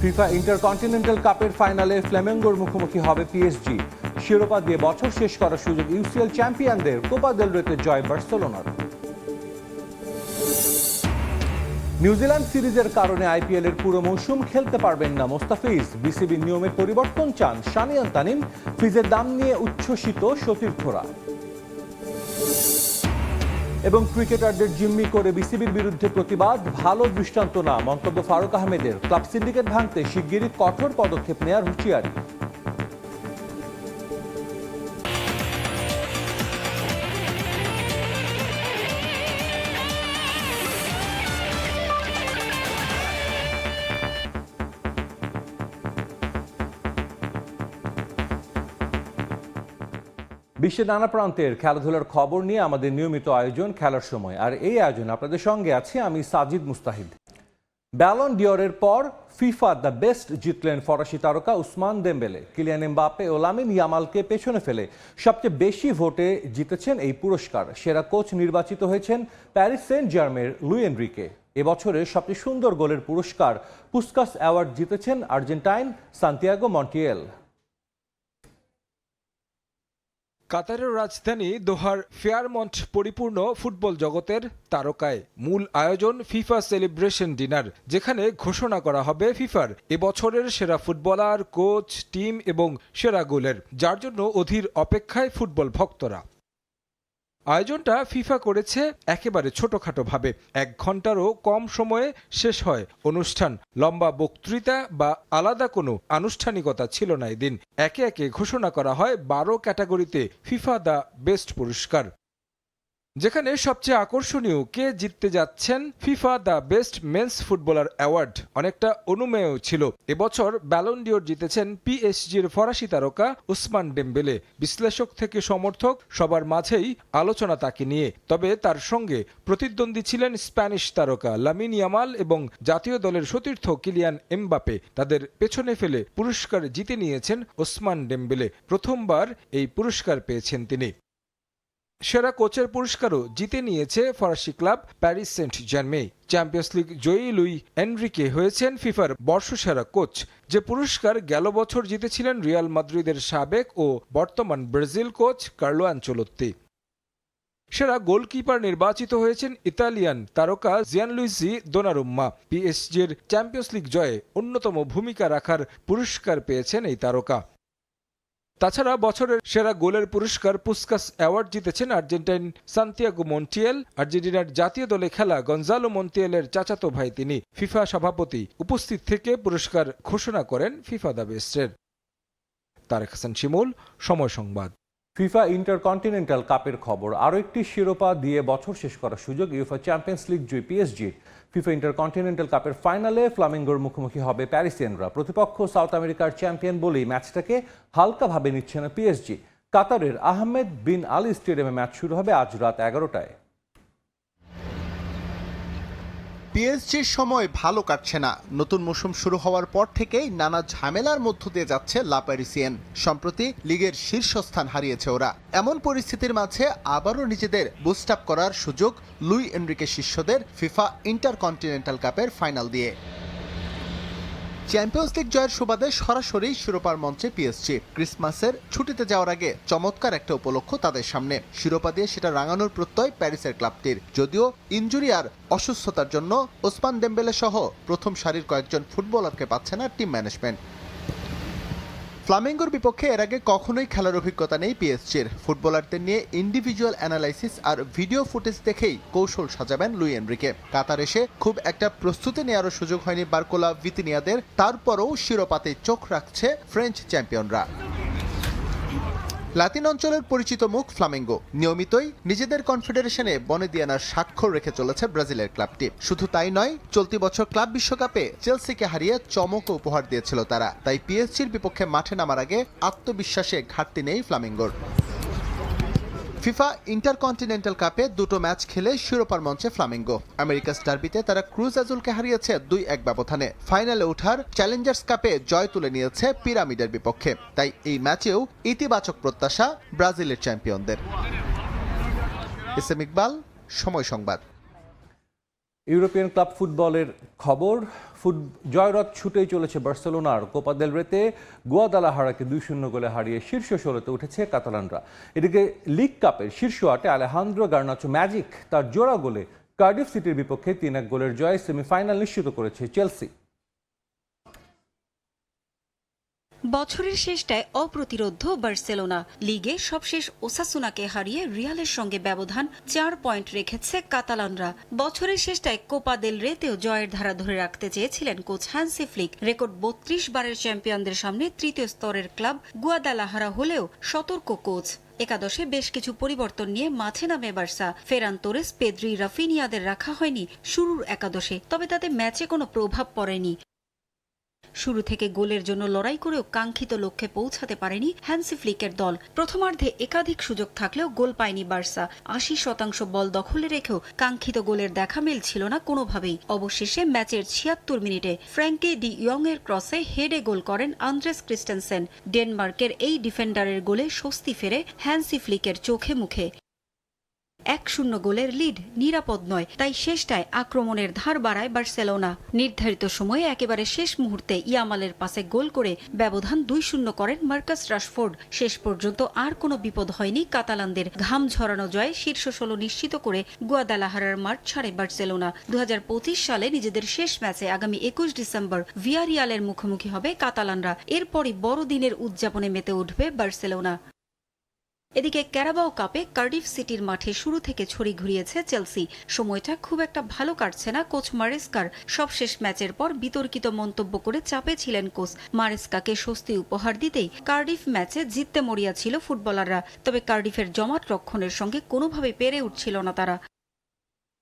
FIFA intercontinental কাপের ফাইনালে ফ্ল্যামেঙ্গোর মুখোমুখি হবে পিএসজি। শিরোপা দিয়ে বছর শেষ করার সুযোগ ইউসিএল চ্যাম্পিয়নদের। কোপা দেল রেতে জয় বার্সেলোনার। নিউজিল্যান্ড সিরিজের কারণে আইপিএল এর পুরো মৌসুম খেলতে পারবেন না মোস্তাফিজ। বিসিবির নিয়মের পরিবর্তন চান সানিয়ান তানিম। ফিজের দাম নিয়ে উচ্ছ্বসিত সতীর্থরা। এবং ক্রিকেটারদের জিম্মি করে বিসিবির বিরুদ্ধে প্রতিবাদ ভালো দৃষ্টান্ত না, মন্তব্য ফারুক আহমেদের। ক্লাব সিন্ডিকেট ভাঙতে শিগগিরই কঠোর পদক্ষেপ নেওয়ার হুঁশিয়ারি। বিশ্বের নানা প্রান্তের খেলাধুলার খবর নিয়ে আমাদের নিয়মিত আয়োজন খেলার সময়, আর এই আয়োজন আপনাদের সঙ্গে আছি আমি সাজিদ মুস্তাহিদ। ব্যালন ডিওরের পর ফিফা দ্য বেস্ট জিতলেন ফরাসি তারকা উসমান দেমবেলে। কিলিয়ান এমবাপ্পে ও লামিন ইয়ামালকে পেছনে ফেলে সবচেয়ে বেশি ভোটে জিতেছেন এই পুরস্কার। সেরা কোচ নির্বাচিত হয়েছেন প্যারিস সেন্ট জার্মের লুই এনরিকে। এবছরের সবচেয়ে সুন্দর গোলের পুরস্কার পুস্কাস অ্যাওয়ার্ড জিতেছেন আর্জেন্টাইন সান্তিয়াগো মন্টিয়েল। কাতারের রাজধানী দোহার ফেয়ারমন্ট পরিপূর্ণ ফুটবল জগতের তারকায়। মূল আয়োজন ফিফা সেলিব্রেশন ডিনার, যেখানে ঘোষণা করা হবে ফিফার এবছরের সেরা ফুটবলার, কোচ, টিম এবং সেরা গোলের, যার জন্য অধীর অপেক্ষায় ফুটবল ভক্তরা। আয়োজনটা ফিফা করেছে একেবারে ছোটখাটো ভাবে। 1 ঘন্টারও কম সময়ে শেষ হয় অনুষ্ঠান। লম্বা বক্তৃতা বা আলাদা কোনো আনুষ্ঠানিকতা ছিল না এদিন। একে একে ঘোষণা করা হয় 12 ক্যাটাগরিতে ফিফা দ্য বেস্ট পুরস্কার, যেখানে সবচেয়ে আকর্ষণীয় কে জিততে যাচ্ছেন FIFA the best men's footballer award অনেকটা অনুমেয় ছিল। এবছর ব্যালন ডিওর জিতেছেন পিএসজির ফরাসি তারকা উসমান ডেমবেলে। বিশ্লেষক থেকে সমর্থক সবার মাঝেই আলোচনা তাকে নিয়ে। তবে তার সঙ্গে প্রতিদ্বন্দ্বী ছিলেন স্প্যানিশ তারকা লামিন ইয়ামাল এবং জাতীয় দলের সতীর্থ কিলিয়ান এমবাপে। তাদের পেছনে ফেলে পুরস্কার জিতে নিয়েছেন ওসমান ডেমবেলে। প্রথমবার এই পুরস্কার পেয়েছেন তিনি। সেরা কোচের পুরস্কারও জিতে নিয়েছে ফরাসি club Paris Saint Germain. Champions League জয়ী লুই এনরিকে হয়েছেন ফিফার বর্ষসেরা কোচ, যে পুরস্কার গেল বছর জিতেছিলেন রিয়াল মাদ্রিদের সাবেক ও বর্তমান ব্রাজিল কোচ কার্লো আনচেলোত্তি। সেরা গোলকিপার নির্বাচিত হয়েছেন ইতালিয়ান তারকা জিয়ানলুইজি দোনারুম্মা। পিএসজির চ্যাম্পিয়ন্স লিগ জয়ে অন্যতম ভূমিকা রাখার পুরস্কার পেয়েছেন এই তারকা। তাছাড়া বছরের সেরা গোলের পুরস্কার পুস্কাস অ্যাওয়ার্ড জিতেছেন আর্জেন্টাইন সান্তিয়াগো মন্টিয়েল। আর্জেন্টিনার জাতীয় দলে খেলা গঞ্জালো মন্টিয়েলের চাচাতো ভাই তিনি। ফিফা সভাপতি উপস্থিত থেকে পুরস্কার ঘোষণা করেন ফিফা দ্য বেস্টের। তারেক হাসান শিমুল, সময় সংবাদ। ফিফা ইন্টারকন্টিনেন্টাল কাপের খবর। আরও একটি শিরোপা দিয়ে বছর শেষ করার সুযোগ ইউএফা চ্যাম্পিয়ন্স লিগ জয়ী পিএসজি। ফিফা ইন্টারকন্টিনেন্টাল কাপের ফাইনালে ফ্লামিঙ্গোর মুখোমুখি হবে প্যারিসিয়ানরা। প্রতিপক্ষ সাউথ আমেরিকার চ্যাম্পিয়ন বলেই ম্যাচটাকে হালকাভাবে নিচ্ছে না পিএসজি। কাতারের আহমেদ বিন আলী স্টেডিয়ামে ম্যাচ শুরু হবে আজ রাত 11টায়। পিএসজির সময় ভালো কাটছে না। নতুন মৌসুম শুরু হওয়ার পর থেকেই নানা ঝামেলার মধ্য দিয়ে যাচ্ছে লা প্যারিসিয়ান। সম্প্রতি লিগের শীর্ষস্থান হারিয়েছে ওরা। এমন পরিস্থিতির মাঝে আবারও নিজেদের বুস্ট আপ করার সুযোগ লুই এনরিকে শিষ্যদের ফিফা ইন্টারকন্টিনেন্টাল কাপের ফাইনাল দিয়ে। চ্যাম্পিয়ন্স লিগ জয়ের সুবাদে সরাসরি শিরোপার মঞ্চে পিএসজি। ক্রিসমাসের ছুটিতে যাওয়ার আগে চমৎকার একটা উপলক্ষ তাদের সামনে। শিরোপা দিয়ে সেটা রাঙানোর প্রত্যয় প্যারিসের ক্লাবটির। যদিও ইনজুরি আর অসুস্থতার জন্য ওসমান ডেমবেলে সহ প্রথম সারির কয়েকজন ফুটবলারকে পাচ্ছে না টিম ম্যানেজমেন্ট। ফ্লামেঙ্গোর বিপক্ষে এর আগে কখনোই খেলার অভিজ্ঞতা নেই পিএসজির। ফুটবলারদের নিয়ে ইন্ডিভিজুয়াল অ্যানালাইসিস আর ভিডিও ফুটেজ দেখেই কৌশল সাজাবেন লুই এনরিকে। কাতার এসে খুব একটা প্রস্তুতি নেওয়ারও সুযোগ হয়নি বার্কোলা ভিতিনিয়াদের। তারপরও শিরোপাতে চোখ রাখছে ফ্রেঞ্চ চ্যাম্পিয়নরা। লাতিন অঞ্চলের পরিচিত মুখ ফ্লামেঙ্গো নিয়মিতই নিজেদের কনফেডারেশনে বনেদিয়ানার স্বাক্ষর রেখে চলেছে ব্রাজিলের ক্লাবটি। শুধু তাই নয়, চলতি বছর ক্লাব বিশ্বকাপে চেলসিকে হারিয়ে চমক উপহার দিয়েছিল তারা। তাই পিএসজির বিপক্ষে মাঠে নামার আগে আত্মবিশ্বাসে ঘাটতি নেই ফ্লামেঙ্গোর। ফিফা ইন্টারকন্টিনেন্টাল কাপে দুটো ম্যাচ খেলে শিরোপার মঞ্চে ফ্লামেঙ্গো। আমেরিকাস ডার্বিতে তারা ক্রুজ অ্যাজুলকে হারিয়েছে 2-1 ব্যবধানে। ফাইনালে ওঠার চ্যালেঞ্জার্স কাপে জয় তুলে নিয়েছে পিরামিডের বিপক্ষে। তাই এই ম্যাচেও ইতিবাচক প্রত্যাশা ব্রাজিলের চ্যাম্পিয়নদের। এসএম ইকবাল, সময় সংবাদ। ইউরোপিয়ান ক্লাব ফুটবলের খবর। জয়রথ ছুটেই চলেছে বার্সেলোনার। কোপা দেল রেতে গুয়াদালাহারাকে 2-0 গোলে হারিয়ে শীর্ষ 16তে উঠেছে কাতালানরা। এদিকে লিগ কাপের শীর্ষ 8-এ আলেহান্দ্রো গার্নাচো ম্যাজিক তার জোড়া গোলে কার্ডিফ সিটির বিপক্ষে 3-1 গোলের জয়ে সেমিফাইনাল নিশ্চিত করেছে চেলসি। বছরের শেষটায় অপ্রতিরোধ্য বার্সেলোনা। লিগে সবশেষ ওসাসুনাকে হারিয়ে রিয়ালের সঙ্গে ব্যবধান 4 পয়েন্ট রেখেছে কাতালানরা। বছরের শেষটায় কোপা দেল রেতেও জয়ের ধারা ধরে রাখতে চেয়েছিলেন কোচ হ্যান্সি ফ্লিক। রেকর্ড 32 বারের চ্যাম্পিয়নদের সামনে তৃতীয় স্তরের ক্লাব গুয়াদালাহারা হলেও সতর্ক কোচ। একাদশে বেশ কিছু পরিবর্তন নিয়ে মাঠে নামে বার্সা। ফেরান তোরেস, পেদ্রি, রাফিনিয়াদের রাখা হয়নি শুরুর একাদশে, তবে তাতে ম্যাচে কোনো প্রভাব পড়েনি। শুরু থেকে গোলের জন্য লড়াই করেও কাঙ্ক্ষিত লক্ষ্যে পৌঁছাতে পারেনি হ্যান্সি ফ্লিকের দল। প্রথমার্ধে একাধিক সুযোগ থাকলেও গোল পায়নি বার্সা। 80% বল দখলে রেখেও কাঙ্ক্ষিত গোলের দেখা মিলছিল না কোনোভাবেই। অবশেষে ম্যাচের 76 মিনিটে ফ্র্যাঙ্কি ডি ইয়ং এর ক্রসে হেডে গোল করেন আন্দ্রেস ক্রিস্টেনসেন। ডেনমার্কের এই ডিফেন্ডারের গোলে স্বস্তি ফেরে হ্যান্সি ফ্লিকের চোখে মুখে। 1-0 গোলের লিড নিরাপদ নয়, তাই শেষটায় আক্রমণের ধার বাড়ায় বার্সেলোনা। নির্ধারিত সময়ে একেবারে শেষ মুহূর্তে ইয়ামালের পাশে গোল করে ব্যবধান 2-0 করেন মার্কাস রাশফোর্ড। শেষ পর্যন্ত আর কোনো বিপদ হয়নি কাতালানদের। ঘাম ঝরানো জয়ে শীর্ষ 16 নিশ্চিত করে গুয়াদালাহারার মাঠ ছাড়ে বার্সেলোনা। 2025 সালে নিজেদের শেষ ম্যাচে আগামী 21 ডিসেম্বর ভিয়ারিয়ালের মুখোমুখি হবে কাতালানরা। এরপরই বড়দিনের উদযাপনে মেতে উঠবে বার্সেলোনা। এদিকে ক্যারাবাও কাপে কার্ডিফ সিটির মাঠে শুরু থেকে ছড়ি ঘুরিয়েছে চেলসি। সময়টা খুব একটা ভালো কাটছে না কোচ মারেস্কার। সবশেষ ম্যাচের পর বিতর্কিত মন্তব্য করে চাপে ছিলেন কোচ। মারেস্কাকে স্বস্তি উপহার দিতেই কার্ডিফ ম্যাচে জিততে মরিয়া ছিল ফুটবলাররা। তবে কার্ডিফের জমাট রক্ষণের সঙ্গে কোনোভাবে পেরে উঠছিল না তারা।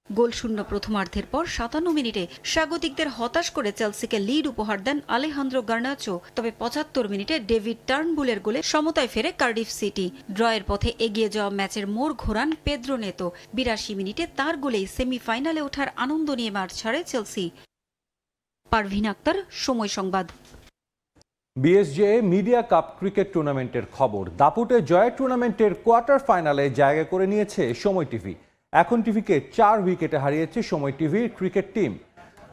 গোলশূন্য প্রথমার্ধের পর 57 মিনিটে স্বাগতিকদের হতাশ করে চেলসিকে লিড উপহার দেন আলেহান্দ্রো গার্নাচো। তবে 75 মিনিটে ডেভিড টার্নবুলের গোলে সমতায় ফেরে কার্ডিফ সিটি। ড্রয়ের পথে এগিয়ে যাওয়া ম্যাচের মোড় ঘোরান পেদ্রো নেতো। 82 মিনিটে তার গোলেই সেমিফাইনালে ওঠার আনন্দ নিয়ে মাঠ ছাড়ে চেলসি। পারভিন আক্তার, সময় সংবাদ। বিএসজে মিডিয়া কাপ ক্রিকেট টুর্নামেন্টের খবর। দাপুটে জয়ের টুর্নামেন্টের কোয়ার্টার ফাইনালে জায়গা করে নিয়েছে সময় টিভি। এখন টিভিকে 4 উইকেটে হারিয়েছে সময় টিভির ক্রিকেট টিম।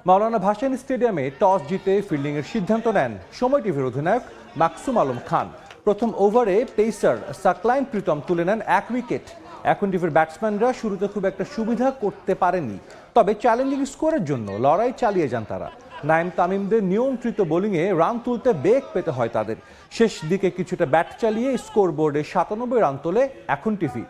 মাওলানা ভাসানী স্টেডিয়ামে টস জিতে ফিল্ডিংয়ের সিদ্ধান্ত নেন সময় টিভির অধিনায়ক মাকসুম আলম খান। প্রথম ওভারে পেসার সাকলাইন প্রীতম তুলে নেন 1 উইকেট। এখন টিভির ব্যাটসম্যানরা শুরুতে খুব একটা সুবিধা করতে পারেনি, তবে চ্যালেঞ্জিং স্কোরের জন্য লড়াই চালিয়ে যান তারা। নাইম তামিমদের নিয়ন্ত্রিত বোলিংয়ে রান তুলতে বেগ পেতে হয় তাদের। শেষ দিকে কিছুটা ব্যাট চালিয়ে স্কোর বোর্ডে 97 রান তোলে এখন টিভি।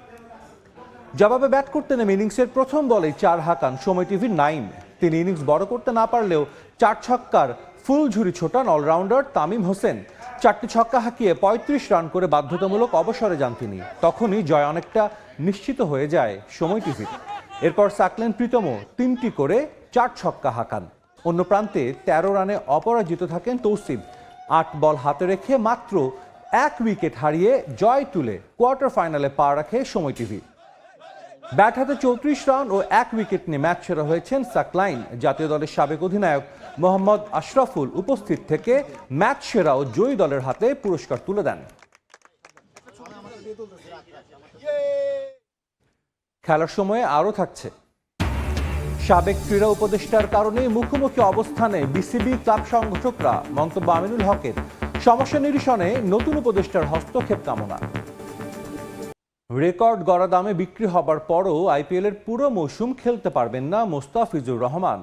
জবাবে ব্যাট করতে নেমে ইনিংসের প্রথম বলেই 4 হাঁকান সময় টিভির নাইম। তিনি ইনিংস বড় করতে না পারলেও 4 ছক্কার ফুল ঝুরি ছোটান অলরাউন্ডার তামিম হোসেন। 4টি ছক্কা হাঁকিয়ে 35 রান করে বাধ্যতামূলক অবসরে যান তিনি। তখনই জয় অনেকটা নিশ্চিত হয়ে যায় সময় টিভির। এরপর সাকলাইন প্রীতমও 3টি করে 4 ছক্কা হাঁকান। অন্য প্রান্তে 13 রানে অপরাজিত থাকেন তৌসিফ। 8 বল হাতে রেখে মাত্র 1 উইকেট হারিয়ে জয় তুলে কোয়ার্টার ফাইনালে পা রাখে সময় টিভি। ব্যাট হাতে 34 রান ও 1 উইকেট নিয়ে ম্যাচ সেরা হয়েছেন সাকলাইন। জাতীয় দলের সাবেক অধিনায়ক মোহাম্মদ আশরাফুল উপস্থিত থেকে ম্যাচ সেরা ও জয়ী দলের হাতে পুরস্কার তুলে দেন। খেলার সময়ে আরও থাকছে। সাবেক ক্রীড়া উপদেষ্টার কারণে মুখোমুখি অবস্থানে বিসিবি ক্লাব সংগঠকরা। মন্তব্য আমিনুল হকের। সমস্যা নিরসনে নতুন উপদেষ্টার হস্তক্ষেপ কামনা। রেকর্ড গড়া দামে বিক্রি হবার পরও আইপিএলের পুরো মৌসুম খেলতে পারবেন না মোস্তাফিজুর রহমান।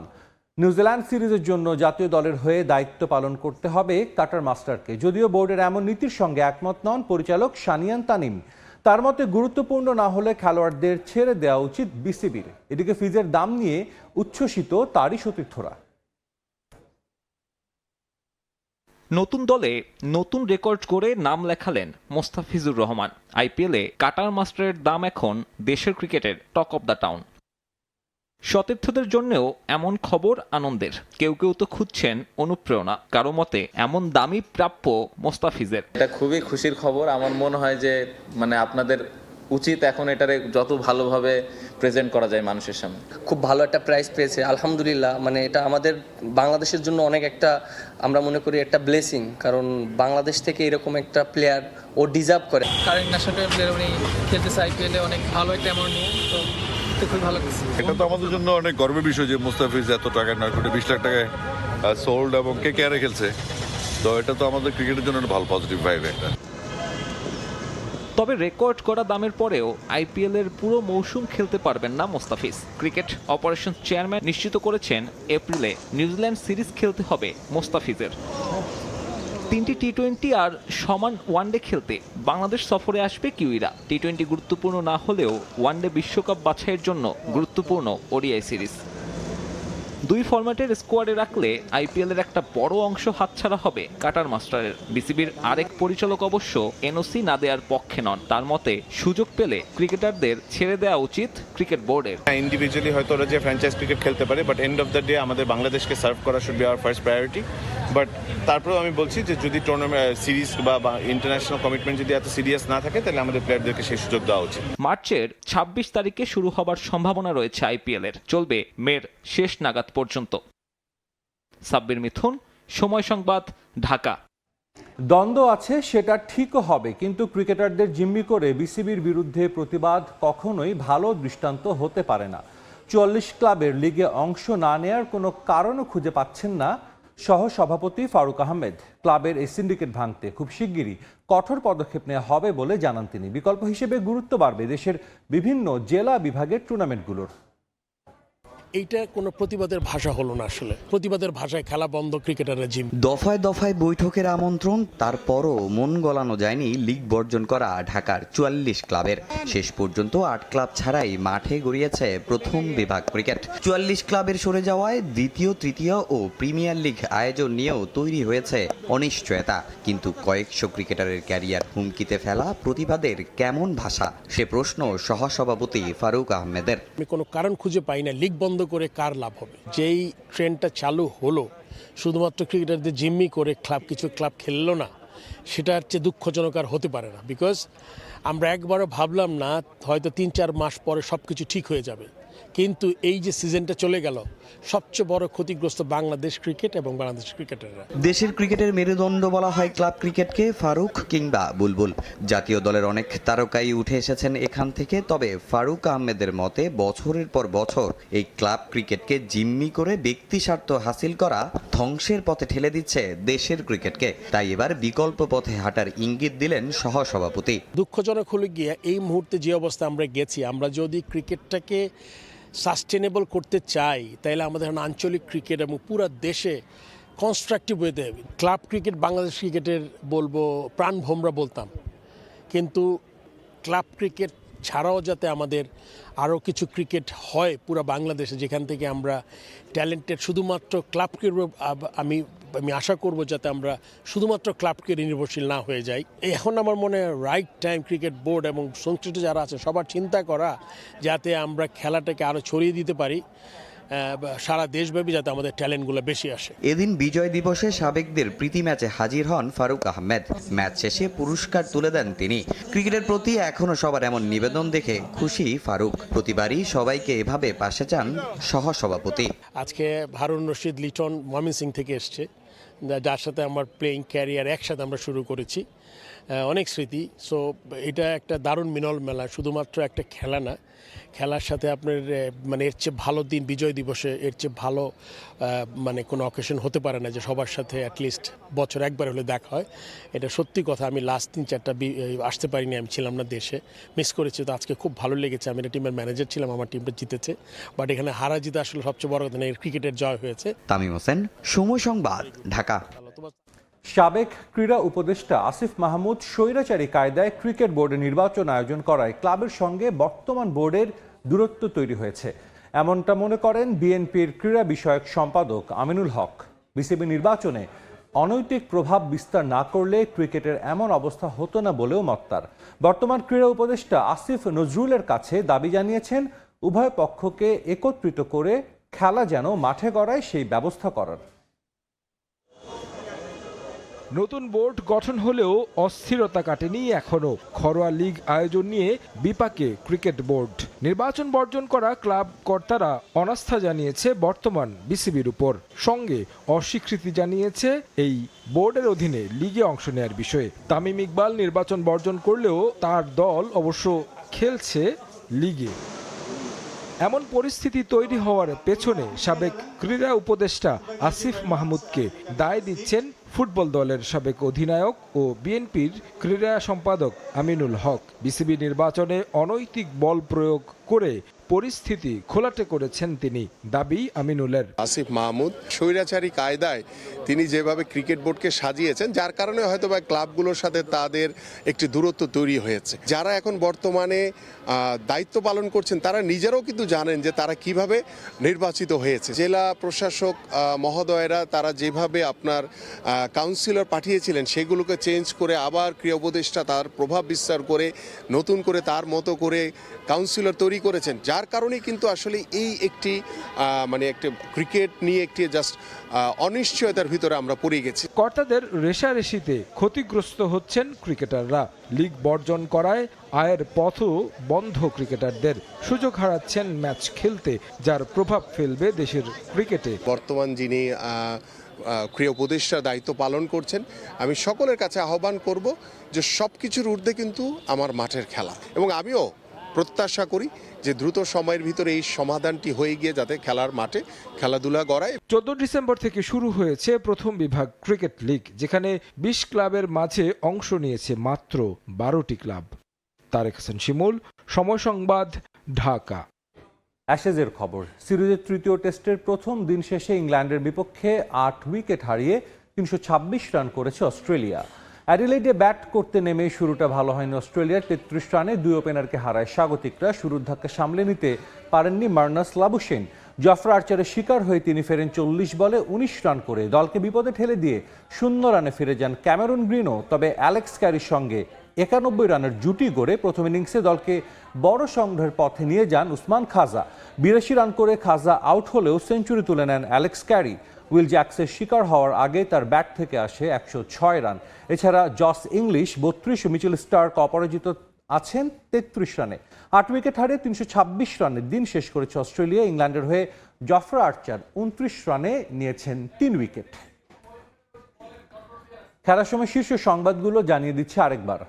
নিউজিল্যান্ড সিরিজের জন্য জাতীয় দলের হয়ে দায়িত্ব পালন করতে হবে কাটার মাস্টারকে। যদিও বোর্ডের এমন নীতির সঙ্গে একমত নন পরিচালক সানিয়ান তানিম। তার মতে গুরুত্বপূর্ণ না হলে খেলোয়াড়দের ছেড়ে দেওয়া উচিত বিসিবির। এদিকে ফিজের দাম নিয়ে উচ্ছ্বসিত তারই সতীর্থরা। নতুন দলে নতুন রেকর্ড করে নাম লেখালেন মোস্তাফিজুর রহমান। আইপিএলে কাটার মাস্টারের দাম এখন দেশের ক্রিকেটের টক অব দ্য টাউন। সতীর্থদের জন্যও এমন খবর আনন্দের। কেউ কেউ তো খুঁজছেন অনুপ্রেরণা। কারো মতে এমন দামই প্রাপ্য মোস্তাফিজের। এটা খুবই খুশির খবর। আমার মনে হয় যে আপনাদের উচিত এখন এটারে যত ভালোভাবে প্রেজেন্ট করা যায় মানুষের সামনে। খুব ভালো একটা প্রাইস পেয়েছে আলহামদুলিল্লাহ। এটা আমাদের বাংলাদেশের জন্য অনেক একটা, আমরা মনে করি একটা ব্লেসিং, কারণ বাংলাদেশ থেকে এরকম একটা প্লেয়ার ও ডিজার্ভ করে। কারেন্ট ন্যাশনাল প্লেয়ার উনি খেলতেছে আইপিএলে, অনেক ভালো একটা অ্যামাউন্ট নিয়ে, তো খুবই ভালো লাগছে। এটা তো আমাদের জন্য অনেক গর্বের বিষয় যে মুস্তাফিজ এত টাকা না করে 20 লাখ টাকায় সোল্ড এবং কেকেআরে খেলছে, তো এটা তো আমাদের ক্রিকেটের জন্য একটা ভালো পজিটিভ ভাইব একটা। তবে রেকর্ড করা দামের পরেও আইপিএল এর পুরো মৌসুম খেলতে পারবেন না মোস্তাফিজ। ক্রিকেট অপারেশন চেয়ারম্যান নিশ্চিত করেছেন এপ্রিলে নিউজিল্যান্ড সিরিজ খেলতে হবে মোস্তাফিজের। 3টি টি-20 আর সমান ওয়ানডে খেলতে বাংলাদেশ সফরে আসবে কিউইরা। টি-20 গুরুত্বপূর্ণ না হলেও ওয়ানডে বিশ্বকাপ বাছাইয়ের জন্য গুরুত্বপূর্ণ ওডিআই সিরিজ। দুই ফরম্যাটের স্কোয়াডে রাখলে আইপিএল এর একটা বড় অংশ হাতছাড়া হবে কাটার মাস্টারের। বিসিবির আরেক পরিচালক অবশ্য এনওসি না দেওয়ার পক্ষে নন। তার মতে সুযোগ পেলে ক্রিকেটারদের ছেড়ে দেওয়া উচিত ক্রিকেট বোর্ডের। ইন্ডিভিজুয়ালি হয়তো ওরা যে ফ্র্যাঞ্চাইজ ক্রিকেট খেলতে পারে, but end of the day আমাদের বাংলাদেশকে সার্ভ করা should be our first priority. But তারপরেও আমি বলছি যে যদি টুর্নামেন্ট সিরিজ বা ইন্টারন্যাশনাল কমিটমেন্ট যদি এত সিরিয়াস না থাকে, তাহলে আমাদের প্লেয়ারদেরকে সেই সুযোগ দেওয়া উচিত। মার্চের 26 তারিখে শুরু হবার সম্ভাবনা রয়েছে আইপিএল এর, চলবে মের শেষ নাগাদ পর্যন্ত। সাব্বির মিথুন, সময় সংবাদ, ঢাকা। দ্বন্দ্ব আছে সেটা ঠিকও হবে, কিন্তু ক্রিকেটারদের জিম্মি করে বিসিবির বিরুদ্ধে প্রতিবাদ কখনোই ভালো দৃষ্টান্ত হতে পারে না। 44 ক্লাবের লিগে অংশ না নেয়ার কোনো কারণও খুঁজে পাচ্ছেন না সহ সভাপতি ফারুক আহমেদ। ক্লাবের এই সিন্ডিকেট ভাঙতে খুব শিগগিরই কঠোর পদক্ষেপ নেওয়া হবে বলে জানান তিনি। বিকল্প হিসেবে গুরুত্ব বাড়বে দেশের বিভিন্ন জেলা বিভাগের টুর্নামেন্টগুলোর। এইটা কোনো প্রতিবাদের ভাষা হলো না, আসলে প্রতিবাদের ভাষায় খেলা বন্ধ, ক্রিকেটাররা জিম। দফায় দফায় বৈঠকের আমন্ত্রণ, তারপরও মন গলানো যায়নি লিগ বর্জন করা ঢাকার 44 ক্লাবের। শেষ পর্যন্ত 8 ক্লাব ছাড়াই মাঠে গড়িয়েছে প্রথম বিভাগ ক্রিকেট। 44 ক্লাবের সরে যাওয়ায় দ্বিতীয়, তৃতীয় ও প্রিমিয়ার লিগ আয়োজন নিয়েও তৈরি হয়েছে অনিশ্চয়তা। কিন্তু কয়েকশো ক্রিকেটারের ক্যারিয়ার হুমকিতে ফেলা প্রতিবাদের কেমন ভাষা, সে প্রশ্ন সহসভাপতি ফারুক আহমেদের। আমি কোনো কারণ খুঁজে পাই না লিগ বন্ধ করে কার লাভ হবে। যেই ট্রেন্ডটা চালু হলো শুধুমাত্র ক্রিকেটারদের জিম্মি করে কিছু ক্লাব খেললো না, সেটার চেয়ে দুঃখজনক আর হতে পারে না। বিকজ আমরা একবারও ভাবলাম না হয়তো 3-4 মাস পরে সব কিছু ঠিক হয়ে যাবে, কিন্তু এই যে সিজনটা চলে গেল, সবচেয়ে বড় ক্ষতিগ্রস্ত বাংলাদেশ ক্রিকেট এবং বাংলাদেশ ক্রিকেটাররা। দেশের ক্রিকেটের মেরুদণ্ড বলা হয় ক্লাব ক্রিকেটকে, ফারুক কিংবা বুলবুল। জাতীয় দলের অনেক তারকাই উঠে এসেছেন এখান থেকে। তবে ফারুক আহমেদের মতে বছরের পর বছর এই ক্লাব ক্রিকেটকে জিম্মি করে ব্যক্তি স্বার্থ হাসিল করা ধ্বংসের পথে ঠেলে দিচ্ছে দেশের ক্রিকেটকে। তাই এবার বিকল্প পথে হাঁটার ইঙ্গিত দিলেন সহসভাপতি। দুঃখজনক হলো গিয়ে এই মুহূর্তে যে অবস্থা আমরা গেছি, আমরা যদি ক্রিকেটটাকে সাস্টেনেবল করতে চাই, তাহলে আমাদের আঞ্চলিক ক্রিকেট এবং পুরো দেশে কনস্ট্রাকটিভ ওয়েতে ক্লাব ক্রিকেট বাংলাদেশ ক্রিকেটের বলবো প্রাণভোমরা বলতাম, কিন্তু ক্লাব ক্রিকেট ছাড়াও যাতে আমাদের আরও কিছু ক্রিকেট হয় পুরো বাংলাদেশে, যেখান থেকে আমরা ট্যালেন্টেড শুধুমাত্র ক্লাব ক্রিকেট, আমি আশা করব যাতে আমরা শুধুমাত্র ক্লাব ক্রিকেট নির্ভরশীল না হয়ে যাই। এখন আমার মনে হয় রাইট টাইম ক্রিকেট বোর্ড এবং সংশ্লিষ্ট যারা আছে সবার চিন্তা করা, যাতে আমরা খেলাটাকে আরও ছড়িয়ে দিতে পারি সারা দেশব্যাপী, যাতে আমাদের ট্যালেন্টগুলো বেশি আসে। এদিন বিজয় দিবসে সাবেকদের প্রীতি ম্যাচে হাজির হন ফারুক আহমেদ। ম্যাচ শেষে পুরস্কার তুলে দেন তিনি। ক্রিকেটের প্রতি এখনো সবার এমন নিবেদন দেখে খুশি ফারুক। প্রতিবারই সবাইকে এভাবে পাশে চান সহসভাপতি। আজকে হারুন রশিদ লিটন ময়মনসিংহ থেকে এসছে, যার সাথে আমার প্লেয়িং ক্যারিয়ার একসাথে আমরা শুরু করেছি, অনেক স্মৃতি। সো এটা একটা দারুণ মিলন মেলা, শুধুমাত্র একটা খেলা না, খেলার সাথে আপনার মানে এর চেয়ে ভালো দিন বিজয় দিবসে, এর চেয়ে ভালো মানে কোনো অকেশন হতে পারে না যে সবার সাথে অ্যাটলিস্ট বছর একবার হলে দেখা হয়। এটা সত্যি কথা, আমি লাস্ট 3-4টা আসতে পারিনি, আমি ছিলাম না দেশে, মিস করেছি। তো আজকে খুব ভালো লেগেছে। আমি একটা টিমের ম্যানেজার ছিলাম, আমার টিমটা জিতেছে, বাট এখানে হারা জিতে আসলে সবচেয়ে বড় কথা না, এর ক্রিকেটের জয় হয়েছে। তামিম হোসেন, সময় সংবাদ, ঢাকা। সাবেক ক্রীড়া উপদেষ্টা আসিফ মাহমুদ স্বৈরাচারী কায়দায় ক্রিকেট বোর্ডে নির্বাচন আয়োজন করায় ক্লাবের সঙ্গে বর্তমান বোর্ডের দূরত্ব তৈরি হয়েছে, এমনটা মনে করেন বিএনপির ক্রীড়া বিষয়ক সম্পাদক আমিনুল হক। বিসিবি নির্বাচনে অনৈতিক প্রভাব বিস্তার না করলে ক্রিকেটের এমন অবস্থা হতো না বলেও মত তার। বর্তমান ক্রীড়া উপদেষ্টা আসিফ নজরুলের কাছে দাবি জানিয়েছেন উভয় পক্ষকে একত্রিত করে খেলা যেন মাঠে গড়ায় সেই ব্যবস্থা করার। নতুন বোর্ড গঠন হলেও অস্থিরতা কাটেনি এখনো। ঘরোয়া লিগ আয়োজন নিয়ে বিপাকে ক্রিকেট বোর্ড। নির্বাচন বর্জন করা ক্লাব কর্তারা অনাস্থা জানিয়েছে বর্তমান বিসিবির উপর, সঙ্গে অস্বীকৃতি জানিয়েছে এই বোর্ডের অধীনে লিগে অংশ নেয়ার বিষয়ে। তামিম ইকবাল নির্বাচন বর্জন করলেও তার দল অবশ্য খেলছে লিগে। এমন পরিস্থিতি তৈরি হওয়ার পেছনে সাবেক ক্রীড়া উপদেষ্টা আসিফ মাহমুদকে দায় দিচ্ছেন ফুটবল দলের সাবেক অধিনায়ক ও বিএনপির ক্রীড়া সম্পাদক আমিনুল হক। বিসিবি নির্বাচনে অনৈতিক বল প্রয়োগ করে পরিস্থিতি ঘোলাটে করেছেন তিনি, দাবি আমিনুলের। আসিফ মাহমুদ স্বৈরাচারী কায়দায় তিনি যেভাবে ক্রিকেট বোর্ডকে সাজিয়েছেন, যার কারণে হয়তো বা ক্লাবগুলোর সাথে তাদের একটি দূরত্ব তৈরি হয়েছে। যারা এখন বর্তমানে দায়িত্ব পালন করছেন তারা নিজেরাও কিন্তু জানেন যে তারা কিভাবে নির্বাচিত হয়েছে। জেলা প্রশাসক মহোদয়েরা তারা যেভাবে আপনার কাউন্সিলর পাঠিয়েছিলেন সেগুলোকে চেঞ্জ করে আবার ক্রীড়া উপদেষ্টা তার প্রভাব বিস্তার করে নতুন করে তার মতো করে কাউন্সিলর তৈরি করেছেন, যার কারণে কিন্তু আসলে এই একটি মানে একটা ক্রিকেট নিয়ে একটি জাস্ট অনিশ্চয়তার ভিতরে আমরা পড়ে গেছি। কর্তাদের রেশারেশিতে ক্ষতিগ্রস্ত হচ্ছেন ক্রিকেটাররা। লিগ বর্জন করায় আয়ের পথও বন্ধ ক্রিকেটারদের, সুযোগ হারাচ্ছেন ম্যাচ খেলতে, যার প্রভাব ফেলবে দেশের ক্রিকেটে। বর্তমান যিনি ক্রীড়া উপদেষ্টার দায়িত্ব পালন করছেন, আমি সকলের কাছে আহ্বান করব যে সব কিছুর ঊর্ধ্বে কিন্তু আমার মাঠের খেলা, এবং আমিও প্রত্যাশা করি যে দ্রুত সময়ের ভিতরে এই সমাধানটি হয়ে গিয়ে যাতে খেলার মাঠে খেলাধুলা গড়ায়। 14 ডিসেম্বর থেকে শুরু হয়েছে প্রথম বিভাগ ক্রিকেট লিগ, যেখানে 20 ক্লাবের মাঝে অংশ নিয়েছে মাত্র 12টি ক্লাব। তারেক হাসান শিমুল, সময় সংবাদ, ঢাকা। অ্যাশেজের খবর। সিরিজের তৃতীয় টেস্টের প্রথম দিন শেষে ইংল্যান্ডের বিপক্ষে 8 উইকেট হারিয়ে 326 রান করেছে অস্ট্রেলিয়া। অ্যাডিলেইডে ব্যাট করতে নেমে শুরুটা ভালো হয়নি অস্ট্রেলিয়ার। 33 রানে 2 ওপেনারকে হারায় স্বাগতিকরা। শুরুর ধাক্কা সামলে নিতে পারেননি মার্নাস লাবুশেন। জফরা আর্চারের শিকার হয়ে তিনি ফেরেন 40 বলে 19 রান করে। দলকে বিপদে ঠেলে দিয়ে 0 রানে ফিরে যান ক্যামেরন গ্রিনও। তবে অ্যালেক্স ক্যারির সঙ্গে 91 রানের জুটি গড়ে প্রথম ইনিংসে দলকে বড় সংগ্রহের পথে নিয়ে যান উসমান খাজা। 82 রান করে খাজা আউট হলেও সেঞ্চুরি তুলে নেন অ্যালেক্স ক্যারি। উইল জ্যাক্সের শিকার হওয়ার আগে তার ব্যাট থেকে আসে 106 রান। এছাড়া জস ইংলিশ 32 ও মিচেল স্টার্ক অপরাজিত আছেন 33 রানে। 8 উইকেট হারিয়ে 326 রানে দিন শেষ করেছে অস্ট্রেলিয়া। ইংল্যান্ডের হয়ে জফরা আর্চার 29 রানে নিয়েছেন 3 উইকেট। খেলার সময় শীর্ষ সংবাদগুলো জানিয়ে দিচ্ছে আরেকবার।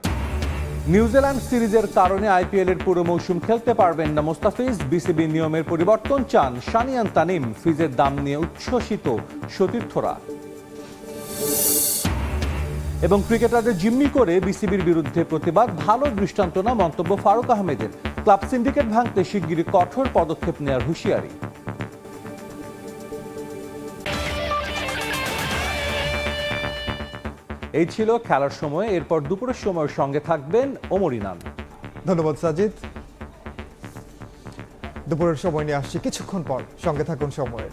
নিউজিল্যান্ড সিরিজের কারণে আইপিএল এর পুরো মৌসুম খেলতে পারবেন না মোস্তাফিজ। বিসিবি নিয়মের পরিবর্তন চান শানিয়ান তানিম। ফিজের দাম নিয়ে উচ্ছ্বসিত সতীর্থরা। এবং ক্রিকেটারদের জিম্মি করে বিসিবির বিরুদ্ধে প্রতিবাদ ভালো দৃষ্টান্ত না মন্তব্য ফারুক আহমেদের। ক্লাব সিন্ডিকেট ভাঙতে শিগগিরই কঠোর পদক্ষেপ নেওয়ার হুঁশিয়ারি। এই ছিল খেলার সময়। এরপর দুপুরের সময়ের সঙ্গে থাকবেন ওমর ইনান। ধন্যবাদ সাজিদ। দুপুরের সময় নিয়ে আসছি কিছুক্ষণ পর, সঙ্গে থাকুন সময়ের।